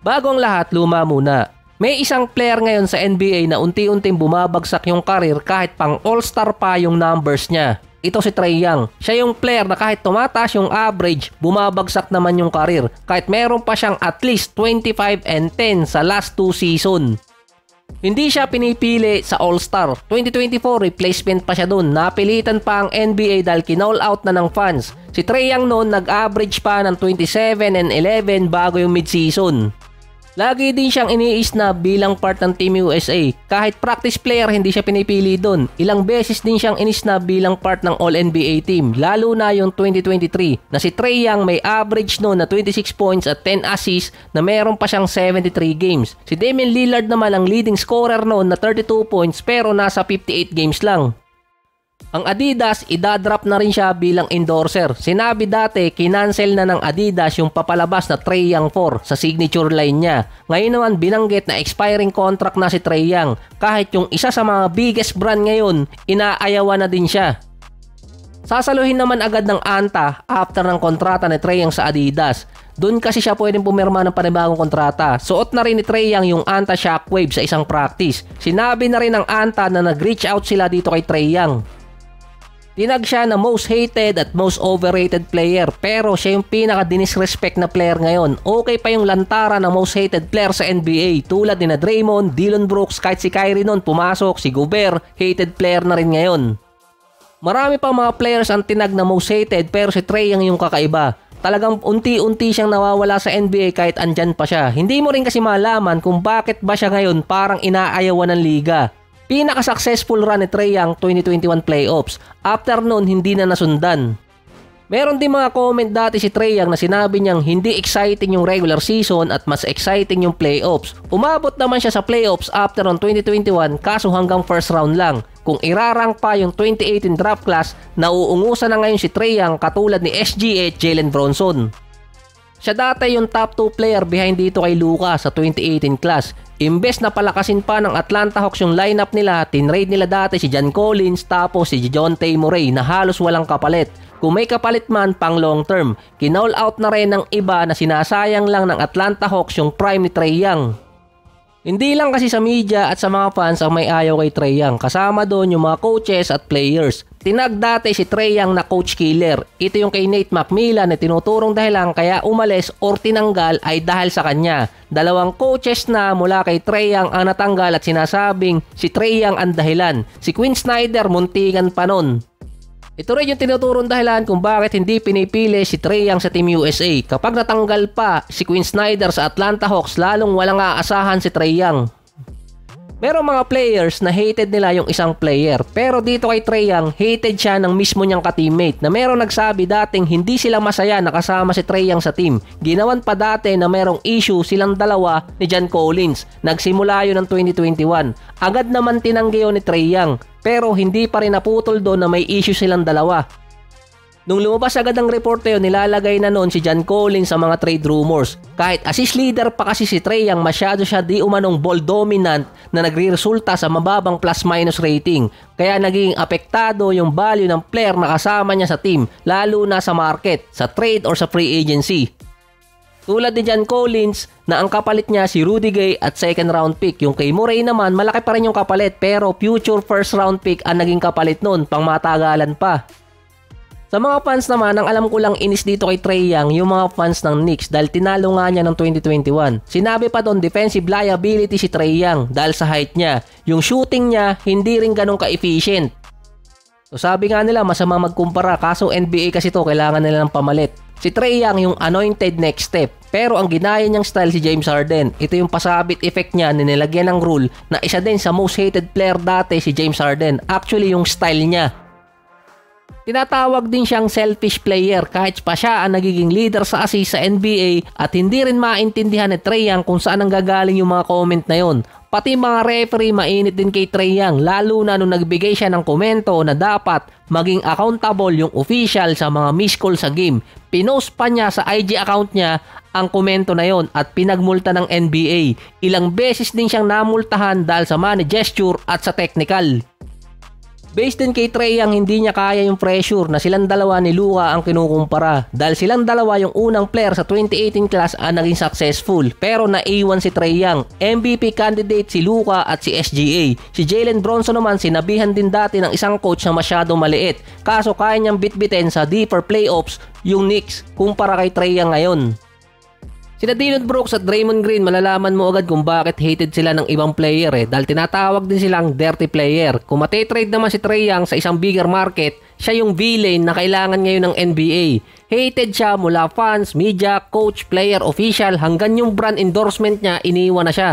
Bago ang lahat, luma muna. May isang player ngayon sa NBA na unti-unting bumabagsak yung career kahit pang all-star pa yung numbers niya. Ito si Trae Young. Siya yung player na kahit tumataas yung average, bumabagsak naman yung career. Kahit meron pa siyang at least 25 and 10 sa last 2 season. Hindi siya pinipili sa All-Star. 2024 replacement pa siya dun. Napilitan pa ang NBA dahil kinoll out na ng fans. Si Trae Young noon nag-average pa ng 27 and 11 bago yung mid-season. Lagi din siyang ini-snub bilang part ng Team USA. Kahit practice player hindi siya pinipili dun. Ilang beses din siyang in-snub bilang part ng All-NBA team. Lalo na yung 2023 na si Trae Young may average noon na 26 points at 10 assists na meron pa siyang 73 games. Si Damian Lillard naman ang leading scorer noon na 32 points pero nasa 58 games lang. Ang Adidas, idadrop na rin siya bilang endorser. Sinabi dati, kinancel na ng Adidas yung papalabas na Trae Young 4 sa signature line niya. Ngayon naman binanggit na expiring contract na si Trae Young. Kahit yung isa sa mga biggest brand ngayon, inaayawan na din siya. Sasaluhin naman agad ng Anta after ng kontrata ni Trae Young sa Adidas. Doon kasi siya pwedeng pumirma ng panibagong kontrata. Suot na rin ni Trae Young yung Anta Shockwave sa isang practice. Sinabi na rin ng Anta na nag-reach out sila dito kay Trae Young. Tinag siya na most hated at most overrated player pero siya yung pinaka-dinisrespect na player ngayon. Okay pa yung lantara ng most hated player sa NBA tulad ni Draymond, Dillon Brooks, kahit si Kyrie noon pumasok, si Gobert, hated player na rin ngayon. Marami pang mga players ang tinag na most hated pero si Trae Young yung kakaiba. Talagang unti-unti siyang nawawala sa NBA kahit andyan pa siya. Hindi mo rin kasi malaman kung bakit ba siya ngayon parang inaayawan ng liga. Pinaka-successful run ni Trae Young 2021 playoffs. After noon, hindi na nasundan. Meron din mga comment dati si Trae Young na sinabi niyang hindi exciting yung regular season at mas exciting yung playoffs. Umabot naman siya sa playoffs after on 2021 kaso hanggang first round lang. Kung irarank pa yung 2018 draft class, nauungusan na ngayon si Trae Young katulad ni SGA at Jalen Bronson. Siya dati yung top 2 player behind dito kay Luka sa 2018 class. Imbes na palakasin pa ng Atlanta Hawks yung lineup nila, tinrade nila dati si John Collins tapos si Dejounte Murray na halos walang kapalit. Kung may kapalit man pang long term, kinoll out na rin ng iba na sinasayang lang ng Atlanta Hawks yung prime ni Trae Young. Hindi lang kasi sa media at sa mga fans ang may ayaw kay Trae Young, kasama doon yung mga coaches at players. Tinag dati si Trae Young na coach killer. Ito yung kay Nate McMillan na tinuturong dahilan kaya umalis or tinanggal ay dahil sa kanya. Dalawang coaches na mula kay Trae Young ang natanggal at sinasabing si Trae Young ang dahilan. Si Quinn Snyder muntikan pa nun. Ito rin yung tinuturong dahilan kung bakit hindi pinipili si Trae Young sa Team USA. Kapag natanggal pa si Quinn Snyder sa Atlanta Hawks, lalong walang aasahan si Trae Young. Merong mga players na hated nila yung isang player. Pero dito kay Trae Young, hated siya ng mismo niyang ka-teammate na merong nagsabi dating hindi sila masaya na kasama si Trae Young sa team. Ginawan pa dati na merong issue silang dalawa ni John Collins. Nagsimula yun ng 2021. Agad naman tinanggi yun ni Trae Young. Pero hindi pa rin naputol doon na may issue silang dalawa. Nung lumabas agad ang report na yun, nilalagay na noon si John Collins sa mga trade rumors. Kahit assist leader pa kasi si Trae Young, masyado siya di umanong ball dominant na nagre-resulta sa mababang plus-minus rating. Kaya naging apektado yung value ng player na kasama niya sa team, lalo na sa market, sa trade or sa free agency. Tulad ni John Collins na ang kapalit niya si Rudy Gay at second round pick. Yung kay Murray naman malaki pa rin yung kapalit pero future first round pick ang naging kapalit nun pang matagalan pa. Sa mga fans naman, ang alam ko lang inis dito kay Trae Young yung mga fans ng Knicks dahil tinalo nga niya ng 2021. Sinabi pa doon defensive liability si Trae Young dahil sa height niya. Yung shooting niya hindi rin ganun ka-efficient. So sabi nga nila masama magkumpara kaso NBA kasi to kailangan nila ng pamalit. Si Trae Young yung anointed next step. Pero ang ginaya niyang style si James Harden. Ito yung pasabit effect niya na nilagyan ng rule na isa din sa most hated player dati si James Harden. Actually yung style niya. Tinatawag din siyang selfish player kahit pa siya ang nagiging leader sa assist sa NBA at hindi rin maintindihan ni Trae Young kung saan ang gagaling yung mga comment na yon. Pati mga referee mainit din kay Trae Young lalo na nung nagbigay siya ng komento na dapat maging accountable yung official sa mga missed call sa game. Pinost pa niya sa IG account niya ang komento na yon at pinagmulta ng NBA. Ilang beses din siyang namultahan dahil sa money gesture at sa technical. Based din kay Trae Young, hindi niya kaya yung pressure na silang dalawa ni Luka ang kinukumpara. Dahil silang dalawa yung unang player sa 2018 class ang naging successful. Pero naiwan si Trae Young. MVP candidate si Luka at si SGA. Si Jalen Bronson naman sinabihan din dati ng isang coach na masyado maliit. Kaso kaya niyang bitbitin sa deeper playoffs yung Knicks kumpara kay Trae Young ngayon. Sina Dillon Brooks at Draymond Green, malalaman mo agad kung bakit hated sila ng ibang player dahil tinatawag din silang dirty player. Kung matitrade naman si Trae Young sa isang bigger market, siya yung villain na kailangan ngayon ng NBA. Hated siya mula fans, media, coach, player, official hanggang yung brand endorsement niya iniwan na siya.